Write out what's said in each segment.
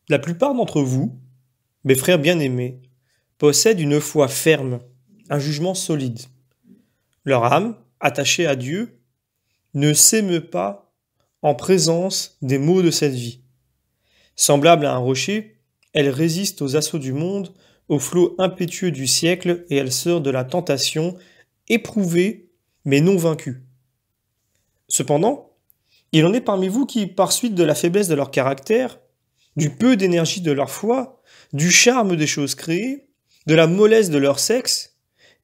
La plupart d'entre vous, mes frères bien-aimés, possèdent une foi ferme, un jugement solide. Leur âme, attachée à Dieu, ne s'émeut pas en présence des maux de cette vie. Semblable à un rocher, elle résiste aux assauts du monde, aux flots impétueux du siècle, et elle sort de la tentation, éprouvée mais non vaincue. Cependant, il en est parmi vous qui, par suite de la faiblesse de leur caractère, du peu d'énergie de leur foi, du charme des choses créées, de la mollesse de leur sexe,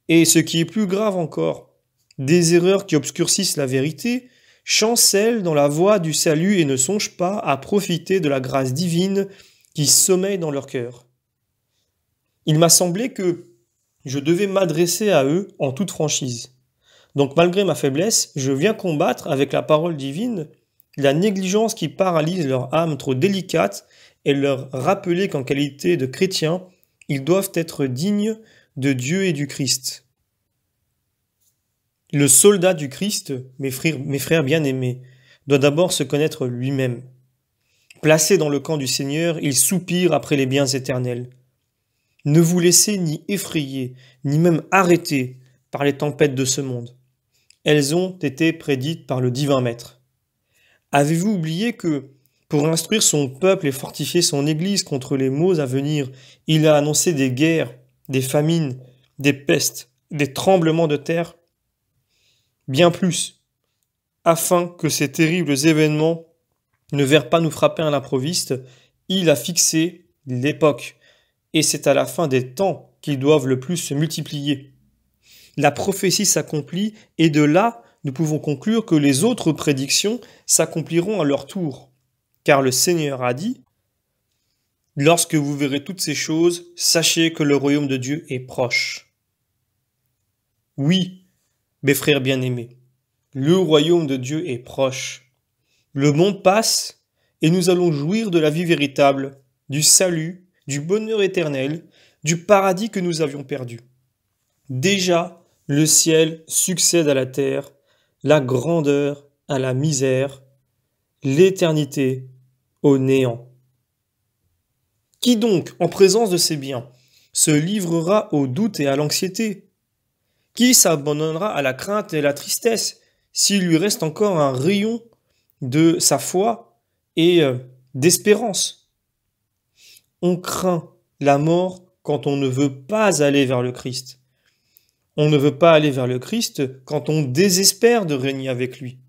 et ce qui est plus grave encore, des erreurs qui obscurcissent la vérité, chancellent dans la voie du salut et ne songent pas à profiter de la grâce divine qui sommeille dans leur cœur. Il m'a semblé que je devais m'adresser à eux en toute franchise. Donc malgré ma faiblesse, je viens combattre avec la parole divine la négligence qui paralyse leur âme trop délicate et leur rappeler qu'en qualité de chrétiens, ils doivent être dignes de Dieu et du Christ. Le soldat du Christ, mes frères bien-aimés, doit d'abord se connaître lui-même. Placé dans le camp du Seigneur, il soupire après les biens éternels. Ne vous laissez ni effrayer, ni même arrêter par les tempêtes de ce monde. Elles ont été prédites par le divin Maître. Avez-vous oublié que, pour instruire son peuple et fortifier son Église contre les maux à venir, il a annoncé des guerres, des famines, des pestes, des tremblements de terre? Bien plus, afin que ces terribles événements ne viennent pas nous frapper à l'improviste, il a fixé l'époque, et c'est à la fin des temps qu'ils doivent le plus se multiplier. La prophétie s'accomplit, et de là, nous pouvons conclure que les autres prédictions s'accompliront à leur tour. Car le Seigneur a dit, « Lorsque vous verrez toutes ces choses, sachez que le royaume de Dieu est proche. » Oui, mes frères bien-aimés, le royaume de Dieu est proche. Le monde passe, et nous allons jouir de la vie véritable, du salut, du bonheur éternel, du paradis que nous avions perdu. Déjà, le ciel succède à la terre, la grandeur à la misère, l'éternité au néant. Qui donc, en présence de ces biens, se livrera au doute et à l'anxiété? Qui s'abandonnera à la crainte et à la tristesse s'il lui reste encore un rayon de sa foi et d'espérance? On craint la mort quand on ne veut pas aller vers le Christ. On ne veut pas aller vers le Christ quand on désespère de régner avec lui.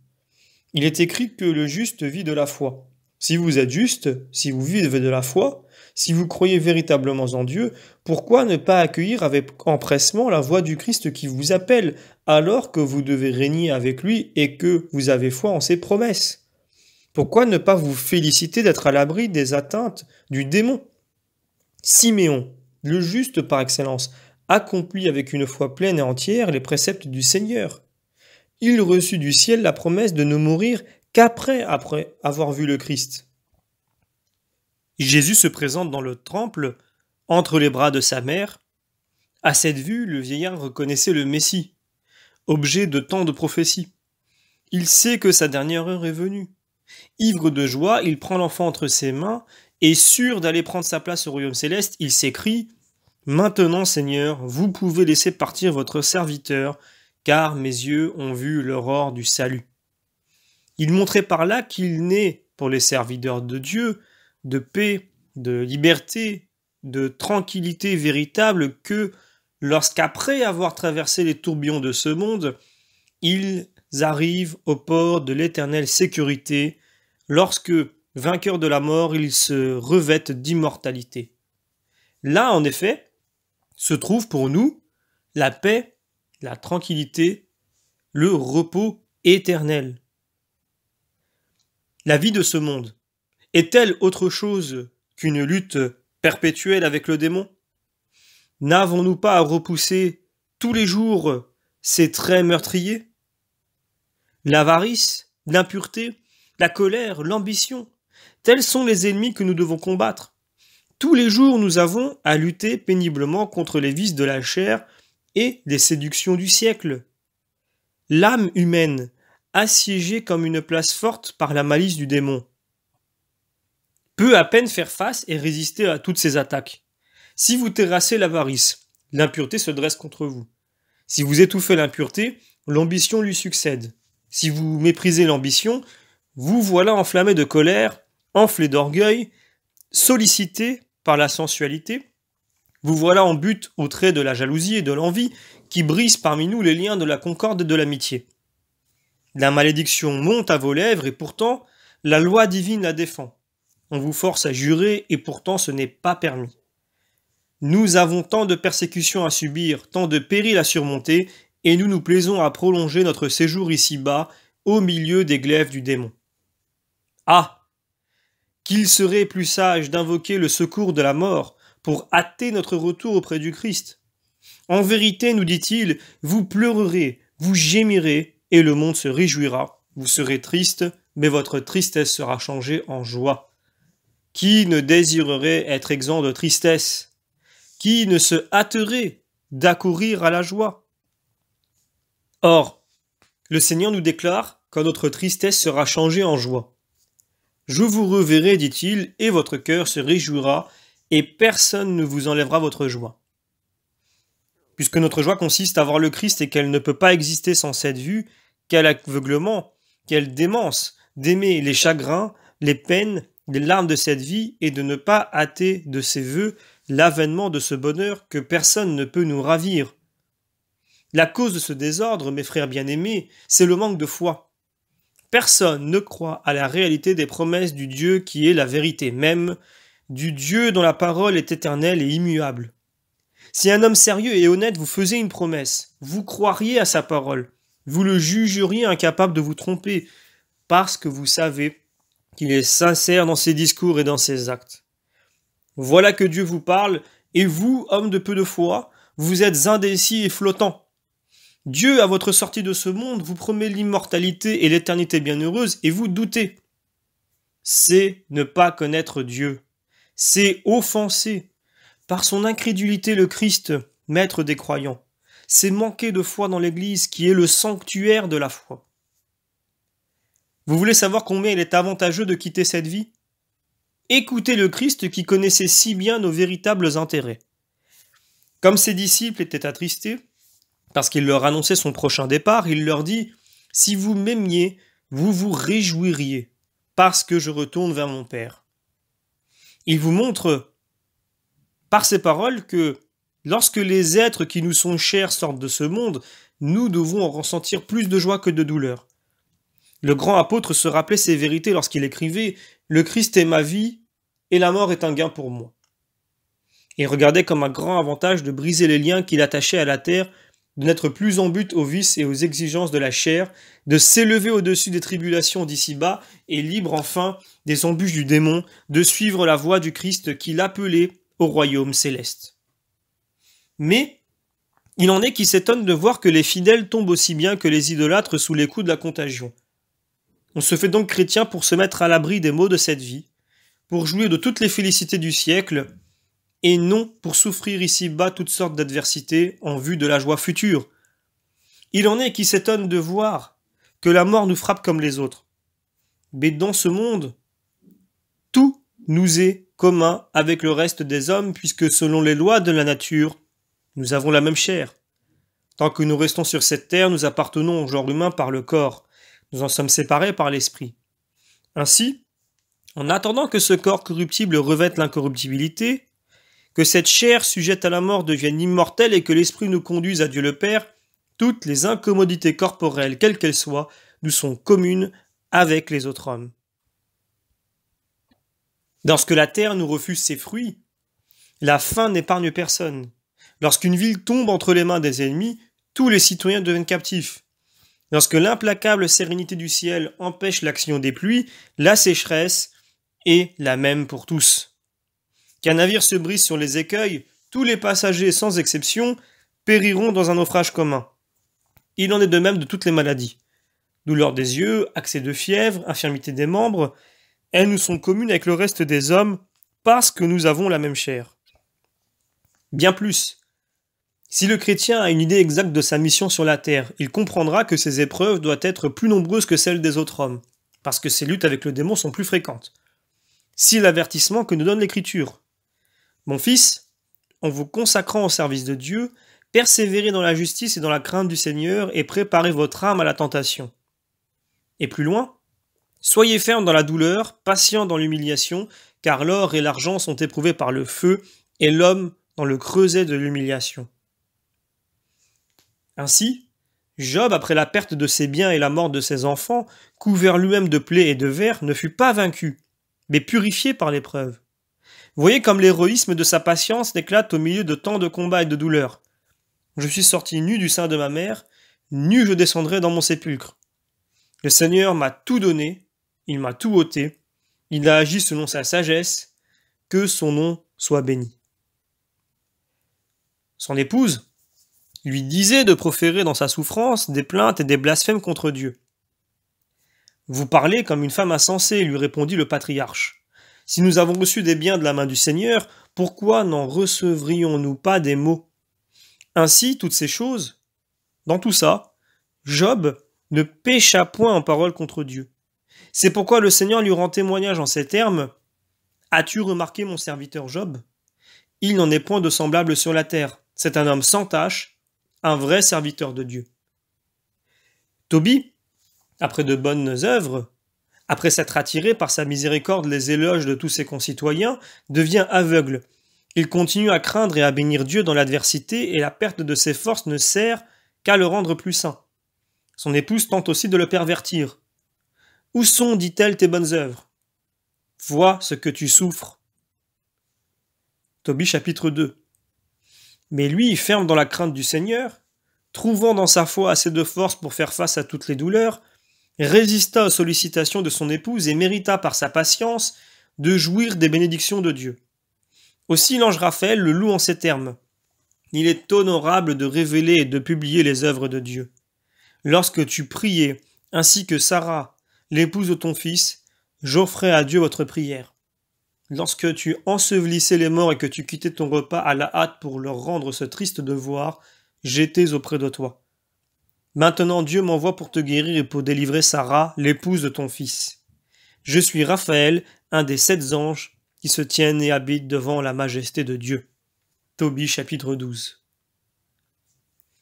Il est écrit que le juste vit de la foi. Si vous êtes juste, si vous vivez de la foi, si vous croyez véritablement en Dieu, pourquoi ne pas accueillir avec empressement la voix du Christ qui vous appelle, alors que vous devez régner avec lui et que vous avez foi en ses promesses? Pourquoi ne pas vous féliciter d'être à l'abri des atteintes du démon? Siméon, le juste par excellence, accomplit avec une foi pleine et entière les préceptes du Seigneur. Il reçut du ciel la promesse de ne mourir qu'après avoir vu le Christ. Jésus se présente dans le temple, entre les bras de sa mère. À cette vue, le vieillard reconnaissait le Messie, objet de tant de prophéties. Il sait que sa dernière heure est venue. Ivre de joie, il prend l'enfant entre ses mains, et sûr d'aller prendre sa place au royaume céleste, il s'écrie « Maintenant, Seigneur, vous pouvez laisser partir votre serviteur, car mes yeux ont vu l'aurore du salut. » Il montrait par là qu'il n'est, pour les serviteurs de Dieu, de paix, de liberté, de tranquillité véritable que lorsqu'après avoir traversé les tourbillons de ce monde, ils arrivent au port de l'éternelle sécurité, lorsque, vainqueurs de la mort, ils se revêtent d'immortalité. Là, en effet, se trouve pour nous la paix, la tranquillité, le repos éternel. La vie de ce monde est-elle autre chose qu'une lutte perpétuelle avec le démon? N'avons-nous pas à repousser tous les jours ces traits meurtriers? L'avarice, l'impureté, la colère, l'ambition, tels sont les ennemis que nous devons combattre. Tous les jours, nous avons à lutter péniblement contre les vices de la chair et les séductions du siècle. L'âme humaine, assiégée comme une place forte par la malice du démon. peut à peine faire face et résister à toutes ces attaques. Si vous terrassez l'avarice, l'impureté se dresse contre vous. Si vous étouffez l'impureté, l'ambition lui succède. Si vous méprisez l'ambition, vous voilà enflammé de colère, enflé d'orgueil, sollicité par la sensualité. Vous voilà en butte au trait de la jalousie et de l'envie qui brisent parmi nous les liens de la concorde et de l'amitié. La malédiction monte à vos lèvres et pourtant, la loi divine la défend. On vous force à jurer et pourtant ce n'est pas permis. Nous avons tant de persécutions à subir, tant de périls à surmonter, et nous nous plaisons à prolonger notre séjour ici-bas, au milieu des glaives du démon. Ah! Qu'il serait plus sage d'invoquer le secours de la mort pour hâter notre retour auprès du Christ. En vérité, nous dit-il, vous pleurerez, vous gémirez, et le monde se réjouira. Vous serez triste, mais votre tristesse sera changée en joie. Qui ne désirerait être exempt de tristesse? Qui ne se hâterait d'accourir à la joie? Or, le Seigneur nous déclare quand notre tristesse sera changée en joie. Je vous reverrai, dit-il, et votre cœur se réjouira, et personne ne vous enlèvera votre joie. Puisque notre joie consiste à voir le Christ et qu'elle ne peut pas exister sans cette vue, quel aveuglement, quelle démence d'aimer les chagrins, les peines, les larmes de cette vie et de ne pas hâter de ses vœux l'avènement de ce bonheur que personne ne peut nous ravir. La cause de ce désordre, mes frères bien-aimés, c'est le manque de foi. Personne ne croit à la réalité des promesses du Dieu qui est la vérité même, du Dieu dont la parole est éternelle et immuable. Si un homme sérieux et honnête vous faisait une promesse, vous croiriez à sa parole, vous le jugeriez incapable de vous tromper, parce que vous savez qu'il est sincère dans ses discours et dans ses actes. Voilà que Dieu vous parle, et vous, homme de peu de foi, vous êtes indécis et flottants. Dieu, à votre sortie de ce monde, vous promet l'immortalité et l'éternité bienheureuse, et vous doutez. C'est ne pas connaître Dieu. C'est offenser, par son incrédulité, le Christ, maître des croyants. C'est manquer de foi dans l'Église, qui est le sanctuaire de la foi. Vous voulez savoir combien il est avantageux de quitter cette vie? Écoutez le Christ qui connaissait si bien nos véritables intérêts. Comme ses disciples étaient attristés, parce qu'il leur annonçait son prochain départ, il leur dit « Si vous m'aimiez, vous vous réjouiriez, parce que je retourne vers mon Père. » Il vous montre, par ces paroles, que lorsque les êtres qui nous sont chers sortent de ce monde, nous devons en ressentir plus de joie que de douleur. Le grand apôtre se rappelait ces vérités lorsqu'il écrivait « Le Christ est ma vie, et la mort est un gain pour moi. » Il regardait comme un grand avantage de briser les liens qui l'attachaient à la terre, de n'être plus en but aux vices et aux exigences de la chair, de s'élever au-dessus des tribulations d'ici-bas et libre enfin des embûches du démon, de suivre la voie du Christ qui l'appelait au royaume céleste. Mais il en est qui s'étonnent de voir que les fidèles tombent aussi bien que les idolâtres sous les coups de la contagion. On se fait donc chrétien pour se mettre à l'abri des maux de cette vie, pour jouir de toutes les félicités du siècle, et non pour souffrir ici-bas toutes sortes d'adversités en vue de la joie future. Il en est qui s'étonnent de voir que la mort nous frappe comme les autres. Mais dans ce monde, tout nous est commun avec le reste des hommes, puisque selon les lois de la nature, nous avons la même chair. Tant que nous restons sur cette terre, nous appartenons au genre humain par le corps. Nous en sommes séparés par l'esprit. Ainsi, en attendant que ce corps corruptible revête l'incorruptibilité, que cette chair sujette à la mort devienne immortelle et que l'esprit nous conduise à Dieu le Père, toutes les incommodités corporelles, quelles qu'elles soient, nous sont communes avec les autres hommes. Lorsque la terre nous refuse ses fruits, la faim n'épargne personne. Lorsqu'une ville tombe entre les mains des ennemis, tous les citoyens deviennent captifs. Lorsque l'implacable sérénité du ciel empêche l'action des pluies, la sécheresse est la même pour tous. Qu'un navire se brise sur les écueils, tous les passagers, sans exception, périront dans un naufrage commun. Il en est de même de toutes les maladies. Douleur des yeux, accès de fièvre, infirmité des membres, elles nous sont communes avec le reste des hommes parce que nous avons la même chair. Bien plus, si le chrétien a une idée exacte de sa mission sur la terre, il comprendra que ses épreuves doivent être plus nombreuses que celles des autres hommes, parce que ses luttes avec le démon sont plus fréquentes. Si l'avertissement que nous donne l'Écriture. Mon fils, en vous consacrant au service de Dieu, persévérez dans la justice et dans la crainte du Seigneur et préparez votre âme à la tentation. Et plus loin, soyez fermes dans la douleur, patients dans l'humiliation, car l'or et l'argent sont éprouvés par le feu et l'homme dans le creuset de l'humiliation. Ainsi, Job, après la perte de ses biens et la mort de ses enfants, couvert lui-même de plaies et de vers, ne fut pas vaincu, mais purifié par l'épreuve. Voyez comme l'héroïsme de sa patience éclate au milieu de tant de combats et de douleurs. Je suis sorti nu du sein de ma mère, nu je descendrai dans mon sépulcre. Le Seigneur m'a tout donné, il m'a tout ôté, il a agi selon sa sagesse, que son nom soit béni. Son épouse lui disait de proférer dans sa souffrance des plaintes et des blasphèmes contre Dieu. Vous parlez comme une femme insensée, lui répondit le patriarche. Si nous avons reçu des biens de la main du Seigneur, pourquoi n'en recevrions-nous pas des maux? Ainsi, toutes ces choses, dans tout ça, Job ne pécha point en parole contre Dieu. C'est pourquoi le Seigneur lui rend témoignage en ces termes. As-tu remarqué mon serviteur Job? Il n'en est point de semblable sur la terre. C'est un homme sans tache, un vrai serviteur de Dieu. Tobie, après de bonnes œuvres, après s'être attiré par sa miséricorde les éloges de tous ses concitoyens, devient aveugle. Il continue à craindre et à bénir Dieu dans l'adversité et la perte de ses forces ne sert qu'à le rendre plus saint. Son épouse tente aussi de le pervertir. Où sont, dit-elle, tes bonnes œuvres? Vois ce que tu souffres. Tobie chapitre 2. Mais lui, ferme dans la crainte du Seigneur, trouvant dans sa foi assez de force pour faire face à toutes les douleurs, résista aux sollicitations de son épouse et mérita par sa patience de jouir des bénédictions de Dieu. Aussi l'ange Raphaël le loue en ces termes. Il est honorable de révéler et de publier les œuvres de Dieu. Lorsque tu priais, ainsi que Sarah, l'épouse de ton fils, j'offrais à Dieu votre prière. Lorsque tu ensevelissais les morts et que tu quittais ton repas à la hâte pour leur rendre ce triste devoir, j'étais auprès de toi. Maintenant Dieu m'envoie pour te guérir et pour délivrer Sarah, l'épouse de ton fils. Je suis Raphaël, un des 7 anges qui se tiennent et habitent devant la majesté de Dieu. Tobie chapitre 12.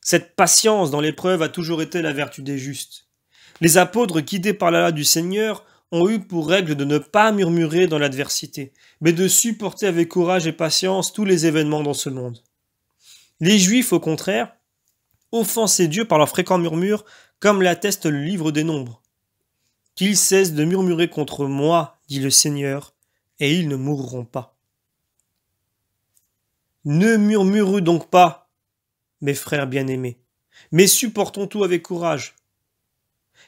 Cette patience dans l'épreuve a toujours été la vertu des justes. Les apôtres, guidés par la loi du Seigneur, ont eu pour règle de ne pas murmurer dans l'adversité, mais de supporter avec courage et patience tous les événements dans ce monde. Les Juifs, au contraire, offensaient Dieu par leurs fréquents murmures, comme l'atteste le livre des Nombres. Qu'ils cessent de murmurer contre moi, dit le Seigneur, et ils ne mourront pas. Ne murmurez donc pas, mes frères bien-aimés, mais supportons tout avec courage.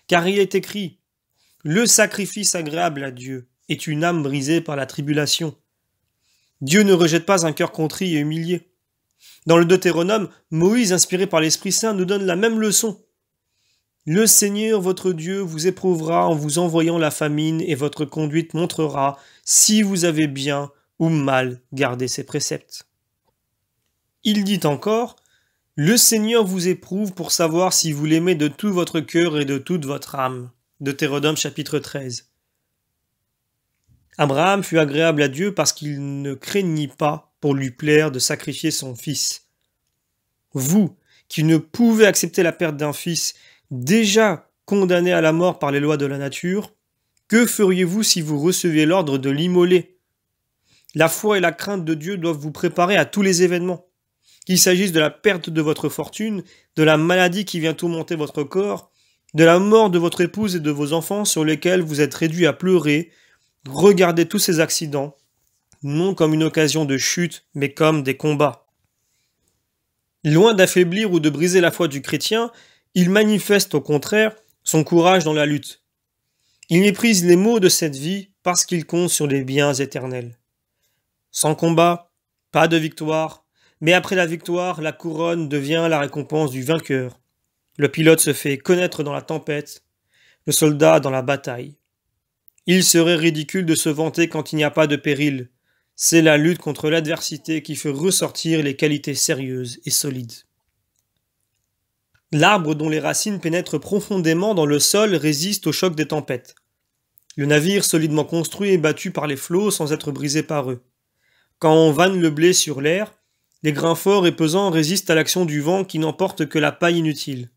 Car il est écrit, le sacrifice agréable à Dieu est une âme brisée par la tribulation. Dieu ne rejette pas un cœur contrit et humilié. Dans le Deutéronome, Moïse, inspiré par l'Esprit Saint, nous donne la même leçon. Le Seigneur votre Dieu vous éprouvera en vous envoyant la famine et votre conduite montrera si vous avez bien ou mal gardé ses préceptes. Il dit encore, le Seigneur vous éprouve pour savoir si vous l'aimez de tout votre cœur et de toute votre âme. Deutéronome chapitre 13. Abraham fut agréable à Dieu parce qu'il ne craignit pas pour lui plaire de sacrifier son fils. Vous, qui ne pouvez accepter la perte d'un fils, déjà condamné à la mort par les lois de la nature, que feriez-vous si vous receviez l'ordre de l'immoler? La foi et la crainte de Dieu doivent vous préparer à tous les événements. Qu'il s'agisse de la perte de votre fortune, de la maladie qui vient tourmenter votre corps, de la mort de votre épouse et de vos enfants sur lesquels vous êtes réduits à pleurer, regardez tous ces accidents, non comme une occasion de chute, mais comme des combats. Loin d'affaiblir ou de briser la foi du chrétien, il manifeste au contraire son courage dans la lutte. Il méprise les maux de cette vie parce qu'il compte sur les biens éternels. Sans combat, pas de victoire, mais après la victoire, la couronne devient la récompense du vainqueur. Le pilote se fait connaître dans la tempête, le soldat dans la bataille. Il serait ridicule de se vanter quand il n'y a pas de péril. C'est la lutte contre l'adversité qui fait ressortir les qualités sérieuses et solides. L'arbre dont les racines pénètrent profondément dans le sol résiste au choc des tempêtes. Le navire solidement construit est battu par les flots sans être brisé par eux. Quand on vanne le blé sur l'air, les grains forts et pesants résistent à l'action du vent qui n'emporte que la paille inutile.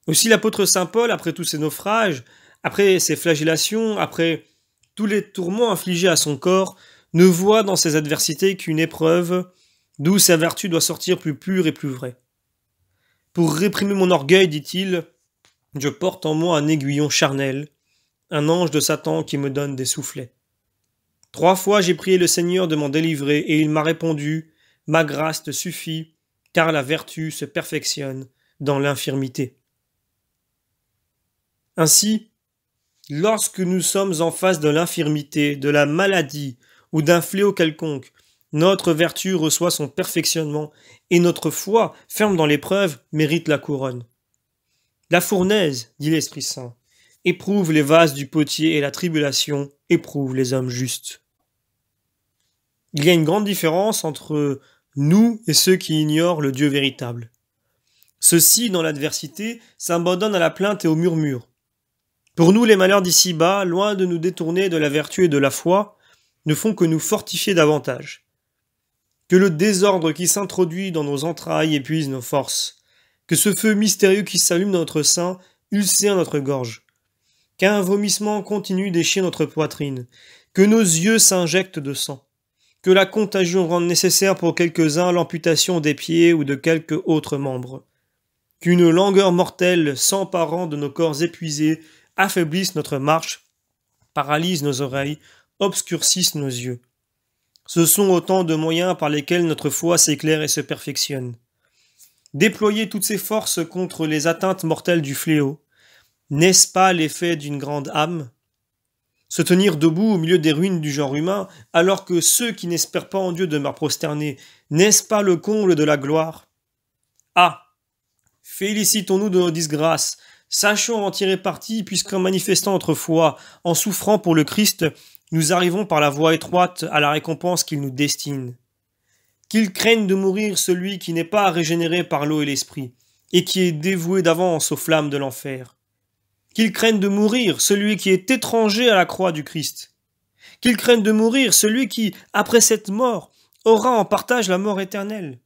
Aussi l'apôtre saint Paul, après tous ses naufrages, après ses flagellations, après tous les tourments infligés à son corps, ne voit dans ses adversités qu'une épreuve d'où sa vertu doit sortir plus pure et plus vraie. Pour réprimer mon orgueil, dit-il, je porte en moi un aiguillon charnel, un ange de Satan qui me donne des soufflets. 3 fois j'ai prié le Seigneur de m'en délivrer, et il m'a répondu, ma grâce te suffit, car la vertu se perfectionne dans l'infirmité. Ainsi, lorsque nous sommes en face de l'infirmité, de la maladie ou d'un fléau quelconque, notre vertu reçoit son perfectionnement et notre foi, ferme dans l'épreuve, mérite la couronne. La fournaise, dit l'Esprit Saint, éprouve les vases du potier et la tribulation éprouve les hommes justes. Il y a une grande différence entre nous et ceux qui ignorent le Dieu véritable. Ceux-ci, dans l'adversité, s'abandonnent à la plainte et au murmure. Pour nous, les malheurs d'ici-bas, loin de nous détourner de la vertu et de la foi, ne font que nous fortifier davantage. Que le désordre qui s'introduit dans nos entrailles épuise nos forces. Que ce feu mystérieux qui s'allume dans notre sein ulcère notre gorge. Qu'un vomissement continu déchire notre poitrine. Que nos yeux s'injectent de sang. Que la contagion rende nécessaire pour quelques-uns l'amputation des pieds ou de quelques autres membres. Qu'une langueur mortelle s'emparant de nos corps épuisés affaiblisse notre marche, paralyse nos oreilles, obscurcissent nos yeux. Ce sont autant de moyens par lesquels notre foi s'éclaire et se perfectionne. Déployer toutes ses forces contre les atteintes mortelles du fléau, n'est-ce pas l'effet d'une grande âme? Se tenir debout au milieu des ruines du genre humain, alors que ceux qui n'espèrent pas en Dieu demeurent prosternés, n'est-ce pas le comble de la gloire? Ah! Félicitons-nous de nos disgrâces, sachons en tirer parti, puisqu'en manifestant notre foi, en souffrant pour le Christ, nous arrivons par la voie étroite à la récompense qu'il nous destine. Qu'il craigne de mourir celui qui n'est pas régénéré par l'eau et l'esprit, et qui est dévoué d'avance aux flammes de l'enfer. Qu'il craigne de mourir celui qui est étranger à la croix du Christ. Qu'il craigne de mourir celui qui, après cette mort, aura en partage la mort éternelle.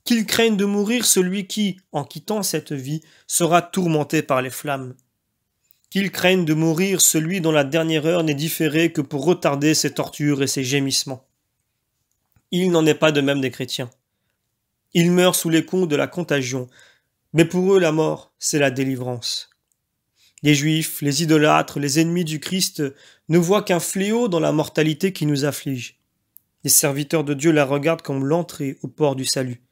Qu'il craigne de mourir celui qui, en quittant cette vie, sera tourmenté par les flammes. Qu'il craigne de mourir celui dont la dernière heure n'est différée que pour retarder ses tortures et ses gémissements. Il n'en est pas de même des chrétiens. Ils meurent sous les coups de la contagion, mais pour eux la mort, c'est la délivrance. Les Juifs, les idolâtres, les ennemis du Christ ne voient qu'un fléau dans la mortalité qui nous afflige. Les serviteurs de Dieu la regardent comme l'entrée au port du salut.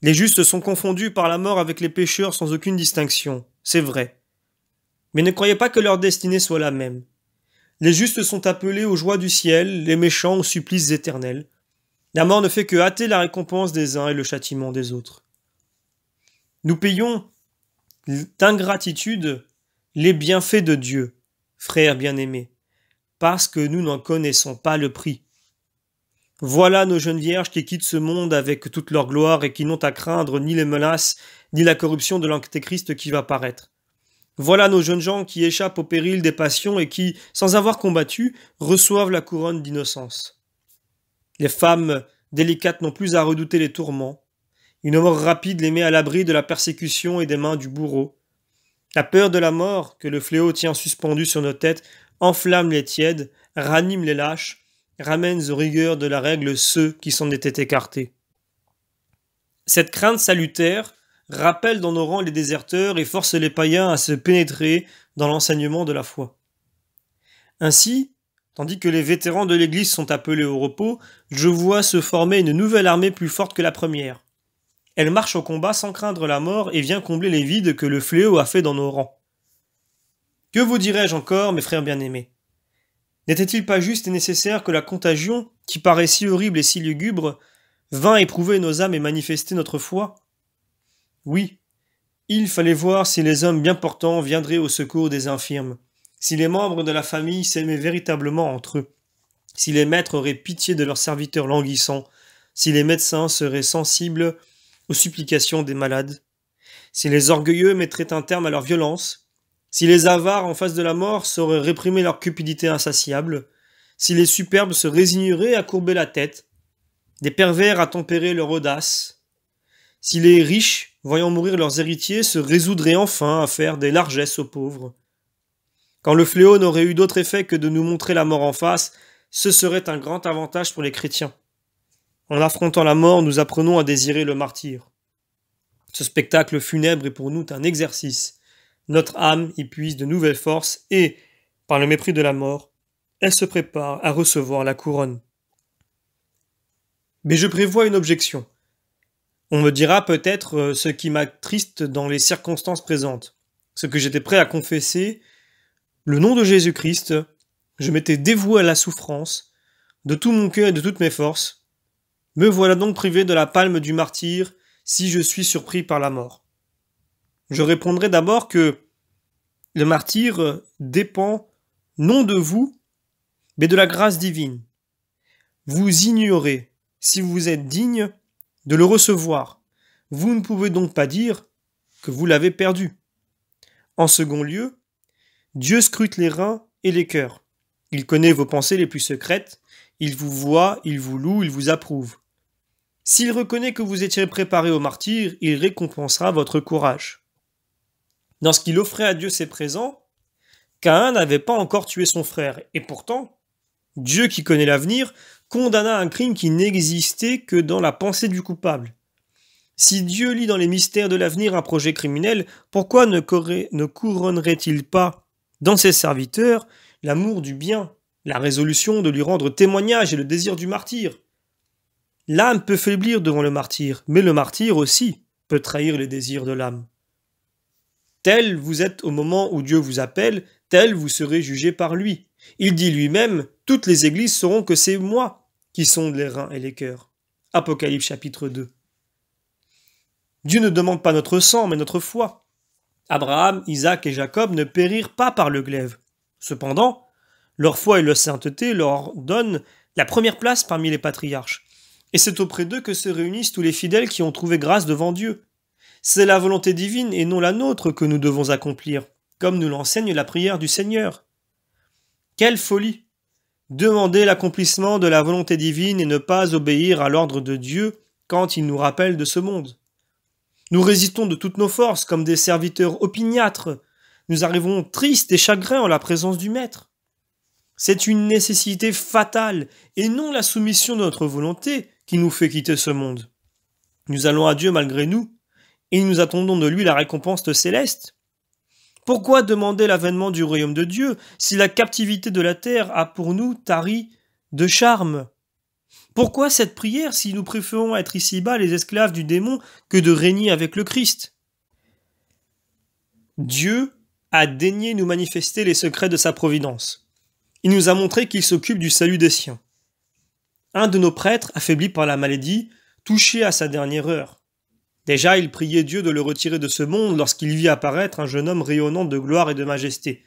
Les justes sont confondus par la mort avec les pécheurs sans aucune distinction, c'est vrai. Mais ne croyez pas que leur destinée soit la même. Les justes sont appelés aux joies du ciel, les méchants aux supplices éternels. La mort ne fait que hâter la récompense des uns et le châtiment des autres. Nous payons d'ingratitude les bienfaits de Dieu, frères bien-aimés, parce que nous n'en connaissons pas le prix. Voilà nos jeunes vierges qui quittent ce monde avec toute leur gloire et qui n'ont à craindre ni les menaces, ni la corruption de l'antéchrist qui va paraître. Voilà nos jeunes gens qui échappent au péril des passions et qui, sans avoir combattu, reçoivent la couronne d'innocence. Les femmes délicates n'ont plus à redouter les tourments. Une mort rapide les met à l'abri de la persécution et des mains du bourreau. La peur de la mort, que le fléau tient suspendu sur nos têtes, enflamme les tièdes, ranime les lâches, ramène aux rigueurs de la règle ceux qui s'en étaient écartés. Cette crainte salutaire rappelle dans nos rangs les déserteurs et force les païens à se pénétrer dans l'enseignement de la foi. Ainsi, tandis que les vétérans de l'Église sont appelés au repos, je vois se former une nouvelle armée plus forte que la première. Elle marche au combat sans craindre la mort et vient combler les vides que le fléau a fait dans nos rangs. Que vous dirais-je encore, mes frères bien-aimés? N'était-il pas juste et nécessaire que la contagion, qui paraît si horrible et si lugubre, vînt éprouver nos âmes et manifester notre foi? Oui, il fallait voir si les hommes bien portants viendraient au secours des infirmes, si les membres de la famille s'aimaient véritablement entre eux, si les maîtres auraient pitié de leurs serviteurs languissants, si les médecins seraient sensibles aux supplications des malades, si les orgueilleux mettraient un terme à leur violence, Si les avares en face de la mort sauraient réprimer leur cupidité insatiable, si les superbes se résigneraient à courber la tête, des pervers à tempérer leur audace, si les riches, voyant mourir leurs héritiers, se résoudraient enfin à faire des largesses aux pauvres, quand le fléau n'aurait eu d'autre effet que de nous montrer la mort en face, ce serait un grand avantage pour les chrétiens. En affrontant la mort, nous apprenons à désirer le martyre. Ce spectacle funèbre est pour nous un exercice. Notre âme y puise de nouvelles forces et, par le mépris de la mort, elle se prépare à recevoir la couronne. Mais je prévois une objection. On me dira peut-être ce qui m'attriste dans les circonstances présentes, ce que j'étais prêt à confesser, le nom de Jésus-Christ, je m'étais dévoué à la souffrance, de tout mon cœur et de toutes mes forces. Me voilà donc privé de la palme du martyr si je suis surpris par la mort. Je répondrai d'abord que le martyr dépend non de vous, mais de la grâce divine. Vous ignorez si vous êtes digne de le recevoir. Vous ne pouvez donc pas dire que vous l'avez perdu. En second lieu, Dieu scrute les reins et les cœurs. Il connaît vos pensées les plus secrètes, il vous voit, il vous loue, il vous approuve. S'il reconnaît que vous étiez préparé au martyre, il récompensera votre courage. Dans ce qu'il offrait à Dieu ses présents, Caïn n'avait pas encore tué son frère, et pourtant, Dieu qui connaît l'avenir, condamna un crime qui n'existait que dans la pensée du coupable. Si Dieu lit dans les mystères de l'avenir un projet criminel, pourquoi ne couronnerait-il pas dans ses serviteurs l'amour du bien, la résolution de lui rendre témoignage et le désir du martyr? L'âme peut faiblir devant le martyr, mais le martyr aussi peut trahir les désirs de l'âme. Tel vous êtes au moment où Dieu vous appelle, tel vous serez jugé par lui. Il dit lui-même, toutes les églises sauront que c'est moi qui sonde les reins et les cœurs. Apocalypse chapitre 2. Dieu ne demande pas notre sang, mais notre foi. Abraham, Isaac et Jacob ne périrent pas par le glaive. Cependant, leur foi et leur sainteté leur donnent la première place parmi les patriarches. Et c'est auprès d'eux que se réunissent tous les fidèles qui ont trouvé grâce devant Dieu. C'est la volonté divine et non la nôtre que nous devons accomplir, comme nous l'enseigne la prière du Seigneur. Quelle folie! Demander l'accomplissement de la volonté divine et ne pas obéir à l'ordre de Dieu quand il nous rappelle de ce monde. Nous résistons de toutes nos forces comme des serviteurs opiniâtres. Nous arrivons tristes et chagrins en la présence du Maître. C'est une nécessité fatale et non la soumission de notre volonté qui nous fait quitter ce monde. Nous allons à Dieu malgré nous et nous attendons de lui la récompense céleste. Pourquoi demander l'avènement du royaume de Dieu si la captivité de la terre a pour nous tari de charme? Pourquoi cette prière si nous préférons être ici-bas les esclaves du démon que de régner avec le Christ? Dieu a daigné nous manifester les secrets de sa providence. Il nous a montré qu'il s'occupe du salut des siens. Un de nos prêtres, affaibli par la maladie, touché à sa dernière heure. Déjà, il priait Dieu de le retirer de ce monde lorsqu'il vit apparaître un jeune homme rayonnant de gloire et de majesté.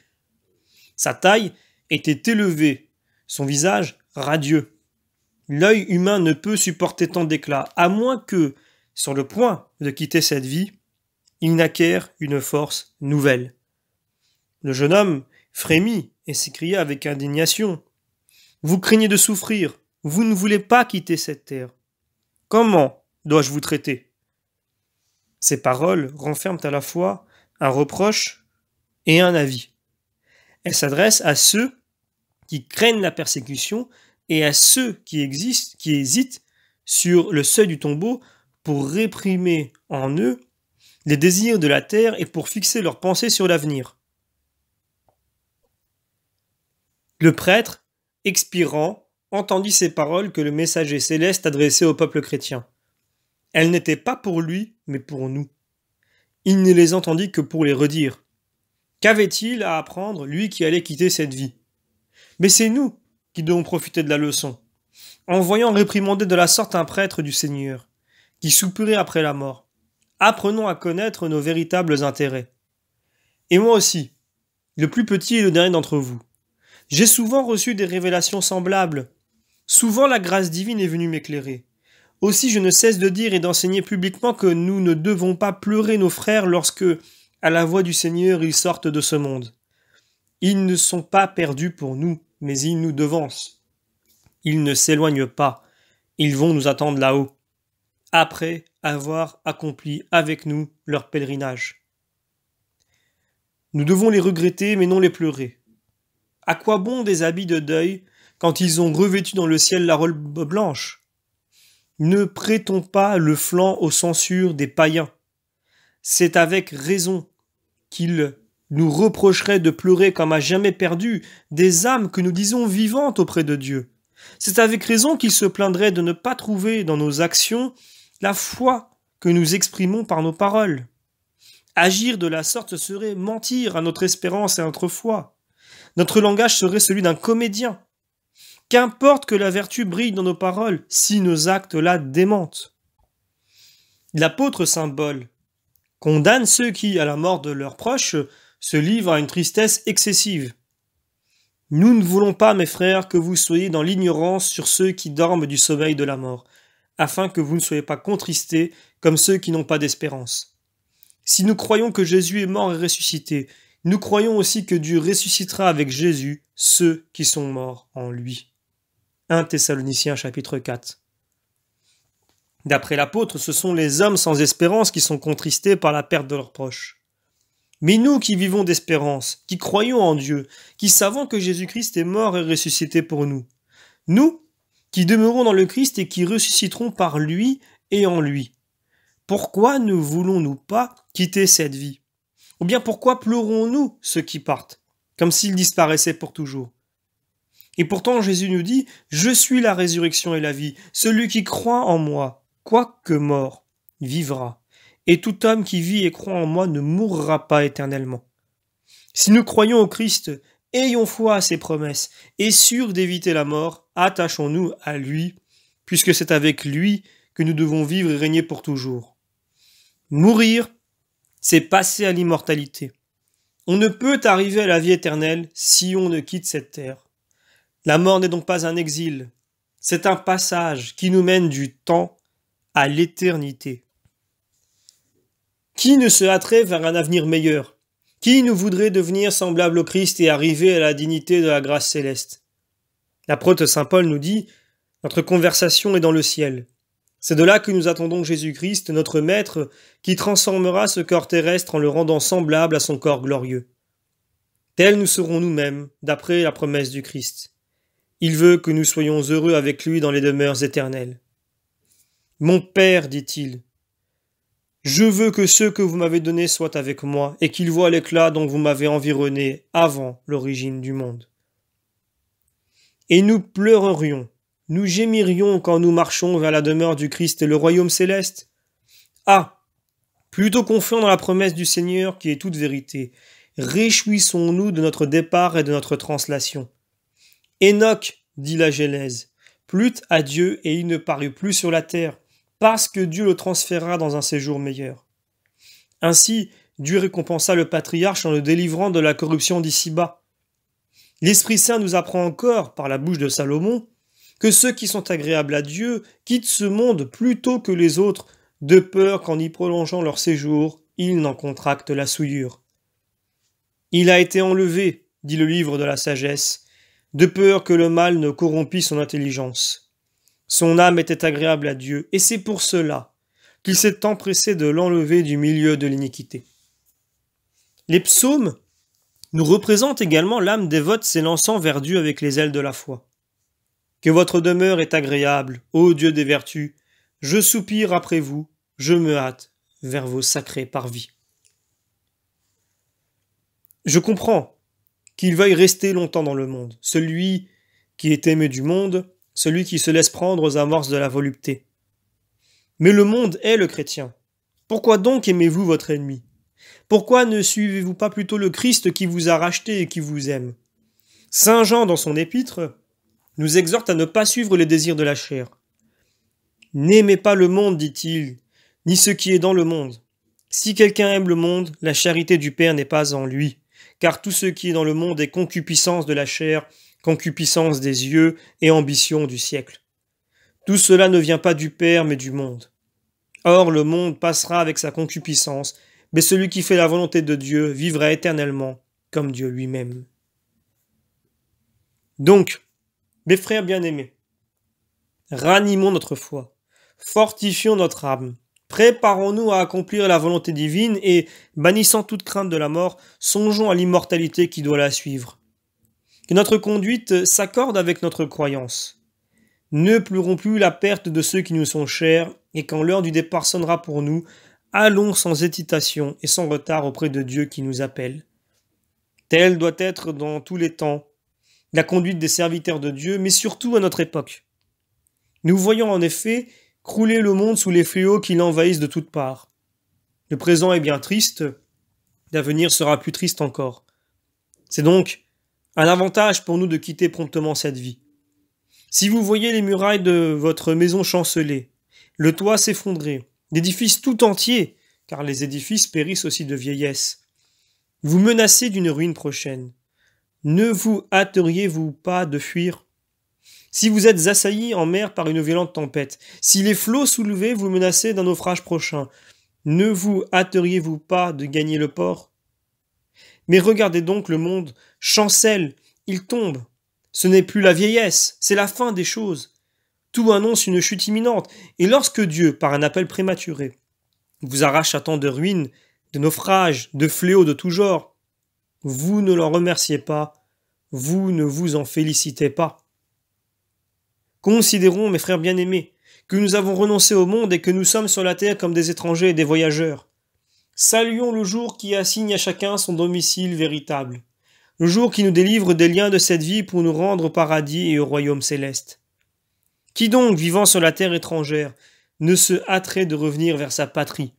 Sa taille était élevée, son visage radieux. L'œil humain ne peut supporter tant d'éclat, à moins que, sur le point de quitter cette vie, il n'acquiert une force nouvelle. Le jeune homme frémit et s'écria avec indignation. « Vous craignez de souffrir, vous ne voulez pas quitter cette terre. Comment dois-je vous traiter ?» Ces paroles renferment à la fois un reproche et un avis. Elles s'adressent à ceux qui craignent la persécution et à ceux qui hésitent sur le seuil du tombeau pour réprimer en eux les désirs de la terre et pour fixer leurs pensées sur l'avenir. Le prêtre, expirant, entendit ces paroles que le messager céleste adressait au peuple chrétien. Elles n'étaient pas pour lui, mais pour nous. Il ne les entendit que pour les redire. Qu'avait-il à apprendre, lui qui allait quitter cette vie? Mais c'est nous qui devons profiter de la leçon, en voyant réprimander de la sorte un prêtre du Seigneur, qui soupirait après la mort. Apprenons à connaître nos véritables intérêts. Et moi aussi, le plus petit et le dernier d'entre vous, j'ai souvent reçu des révélations semblables. Souvent la grâce divine est venue m'éclairer. Aussi je ne cesse de dire et d'enseigner publiquement que nous ne devons pas pleurer nos frères lorsque, À la voix du Seigneur, ils sortent de ce monde. Ils ne sont pas perdus pour nous, mais ils nous devancent. Ils ne s'éloignent pas. Ils vont nous attendre là-haut, après avoir accompli avec nous leur pèlerinage. Nous devons les regretter, mais non les pleurer. À quoi bon des habits de deuil quand ils ont revêtu dans le ciel la robe blanche? Ne prêtons pas le flanc aux censures des païens. C'est avec raison qu'ils nous reprocheraient de pleurer comme à jamais perdu des âmes que nous disons vivantes auprès de Dieu. C'est avec raison qu'ils se plaindraient de ne pas trouver dans nos actions la foi que nous exprimons par nos paroles. Agir de la sorte serait mentir à notre espérance et à notre foi. Notre langage serait celui d'un comédien. Qu'importe que la vertu brille dans nos paroles, si nos actes la démentent. L'apôtre Saint Paul condamne ceux qui, à la mort de leurs proches, se livrent à une tristesse excessive. Nous ne voulons pas, mes frères, que vous soyez dans l'ignorance sur ceux qui dorment du sommeil de la mort, afin que vous ne soyez pas contristés comme ceux qui n'ont pas d'espérance. Si nous croyons que Jésus est mort et ressuscité, nous croyons aussi que Dieu ressuscitera avec Jésus ceux qui sont morts en lui. 1 Thessaloniciens chapitre 4. D'après l'apôtre, ce sont les hommes sans espérance qui sont contristés par la perte de leurs proches. Mais nous qui vivons d'espérance, qui croyons en Dieu, qui savons que Jésus-Christ est mort et ressuscité pour nous, nous qui demeurons dans le Christ et qui ressusciterons par lui et en lui, pourquoi ne voulons-nous pas quitter cette vie? Ou bien pourquoi pleurons-nous ceux qui partent, comme s'ils disparaissaient pour toujours? Et pourtant Jésus nous dit « Je suis la résurrection et la vie, celui qui croit en moi, quoique mort, vivra. Et tout homme qui vit et croit en moi ne mourra pas éternellement. » Si nous croyons au Christ, ayons foi à ses promesses, et sûrs d'éviter la mort, attachons-nous à lui, puisque c'est avec lui que nous devons vivre et régner pour toujours. Mourir, c'est passer à l'immortalité. On ne peut arriver à la vie éternelle si on ne quitte cette terre. La mort n'est donc pas un exil, c'est un passage qui nous mène du temps à l'éternité. Qui ne se hâterait vers un avenir meilleur? Qui ne voudrait devenir semblable au Christ et arriver à la dignité de la grâce céleste? L'apôtre Saint Paul nous dit « Notre conversation est dans le ciel. C'est de là que nous attendons Jésus-Christ, notre Maître, qui transformera ce corps terrestre en le rendant semblable à son corps glorieux. Tels nous serons nous-mêmes, d'après la promesse du Christ. Il veut que nous soyons heureux avec lui dans les demeures éternelles. Mon Père, dit-il, je veux que ceux que vous m'avez donnés soient avec moi et qu'ils voient l'éclat dont vous m'avez environné avant l'origine du monde. Et nous pleurerions, nous gémirions quand nous marchons vers la demeure du Christ et le royaume céleste. Ah, plutôt confiants dans la promesse du Seigneur qui est toute vérité, réjouissons-nous de notre départ et de notre translation. Enoch, dit la Genèse, plut à Dieu et il ne parut plus sur la terre, parce que Dieu le transféra dans un séjour meilleur. Ainsi, Dieu récompensa le patriarche en le délivrant de la corruption d'ici-bas. L'Esprit Saint nous apprend encore, par la bouche de Salomon, que ceux qui sont agréables à Dieu quittent ce monde plus tôt que les autres, de peur qu'en y prolongeant leur séjour, ils n'en contractent la souillure. Il a été enlevé, dit le livre de la sagesse, de peur que le mal ne corrompît son intelligence. Son âme était agréable à Dieu, et c'est pour cela qu'il s'est empressé de l'enlever du milieu de l'iniquité. Les psaumes nous représentent également l'âme dévote s'élançant vers Dieu avec les ailes de la foi. Que votre demeure est agréable, ô Dieu des vertus, je soupire après vous, je me hâte vers vos sacrés parvis. Je comprends qu'il veuille rester longtemps dans le monde, celui qui est aimé du monde, celui qui se laisse prendre aux amorces de la volupté. Mais le monde est le chrétien. Pourquoi donc aimez-vous votre ennemi? Pourquoi ne suivez-vous pas plutôt le Christ qui vous a racheté et qui vous aime? Saint Jean, dans son épître, nous exhorte à ne pas suivre les désirs de la chair. N'aimez pas le monde, dit-il, ni ce qui est dans le monde. Si quelqu'un aime le monde, la charité du Père n'est pas en lui. Car tout ce qui est dans le monde est concupiscence de la chair, concupiscence des yeux et ambition du siècle. Tout cela ne vient pas du Père, mais du monde. Or, le monde passera avec sa concupiscence, mais celui qui fait la volonté de Dieu vivra éternellement comme Dieu lui-même. Donc, mes frères bien-aimés, ranimons notre foi, fortifions notre âme, préparons-nous à accomplir la volonté divine et, bannissant toute crainte de la mort, songeons à l'immortalité qui doit la suivre. Que notre conduite s'accorde avec notre croyance. Ne pleurons plus la perte de ceux qui nous sont chers, et quand l'heure du départ sonnera pour nous, allons sans hésitation et sans retard auprès de Dieu qui nous appelle. Telle doit être dans tous les temps la conduite des serviteurs de Dieu, mais surtout à notre époque. Nous voyons en effet crouler le monde sous les fléaux qui l'envahissent de toutes parts. Le présent est bien triste, l'avenir sera plus triste encore. C'est donc un avantage pour nous de quitter promptement cette vie. Si vous voyez les murailles de votre maison chanceler, le toit s'effondrer, l'édifice tout entier, car les édifices périssent aussi de vieillesse, vous menacez d'une ruine prochaine. Ne vous hâteriez-vous pas de fuir? Si vous êtes assaillis en mer par une violente tempête, si les flots soulevés vous menacez d'un naufrage prochain, ne vous hâteriez-vous pas de gagner le port? Mais regardez donc le monde chancelle, il tombe. Ce n'est plus la vieillesse, c'est la fin des choses. Tout annonce une chute imminente, et lorsque Dieu, par un appel prématuré, vous arrache à tant de ruines, de naufrages, de fléaux de tout genre, vous ne l'en remerciez pas, vous ne vous en félicitez pas. Considérons, mes frères bien-aimés, que nous avons renoncé au monde et que nous sommes sur la terre comme des étrangers et des voyageurs. Saluons le jour qui assigne à chacun son domicile véritable, le jour qui nous délivre des liens de cette vie pour nous rendre au paradis et au royaume céleste. Qui donc, vivant sur la terre étrangère, ne se hâterait de revenir vers sa patrie?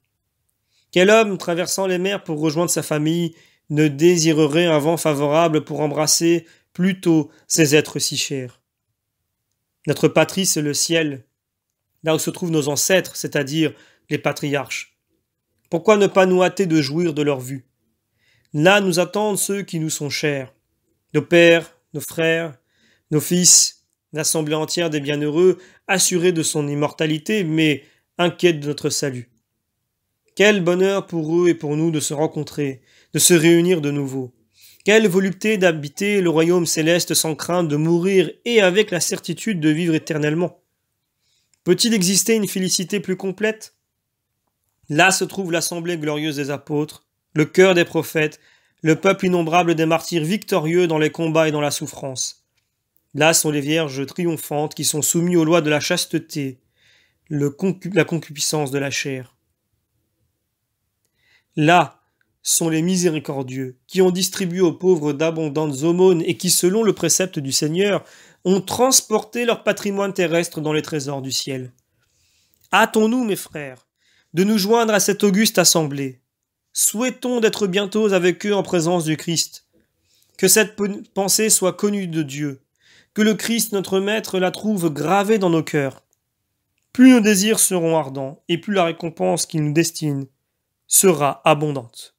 Quel homme, traversant les mers pour rejoindre sa famille, ne désirerait un vent favorable pour embrasser plutôt ces êtres si chers? Notre patrie, c'est le ciel, là où se trouvent nos ancêtres, c'est-à-dire les patriarches. Pourquoi ne pas nous hâter de jouir de leur vue? Là nous attendent ceux qui nous sont chers, nos pères, nos frères, nos fils, l'assemblée entière des bienheureux, assurés de son immortalité, mais inquiète de notre salut. Quel bonheur pour eux et pour nous de se rencontrer, de se réunir de nouveau. Quelle volupté d'habiter le royaume céleste sans crainte de mourir et avec la certitude de vivre éternellement. Peut-il exister une félicité plus complète? Là se trouve l'assemblée glorieuse des apôtres, le cœur des prophètes, le peuple innombrable des martyrs victorieux dans les combats et dans la souffrance. Là sont les vierges triomphantes qui sont soumises aux lois de la chasteté, la concupiscence de la chair. Là sont les miséricordieux, qui ont distribué aux pauvres d'abondantes aumônes et qui, selon le précepte du Seigneur, ont transporté leur patrimoine terrestre dans les trésors du ciel. Hâtons-nous, mes frères, de nous joindre à cette auguste assemblée. Souhaitons d'être bientôt avec eux en présence du Christ. Que cette pensée soit connue de Dieu, que le Christ, notre Maître, la trouve gravée dans nos cœurs. Plus nos désirs seront ardents, et plus la récompense qu'il nous destine sera abondante.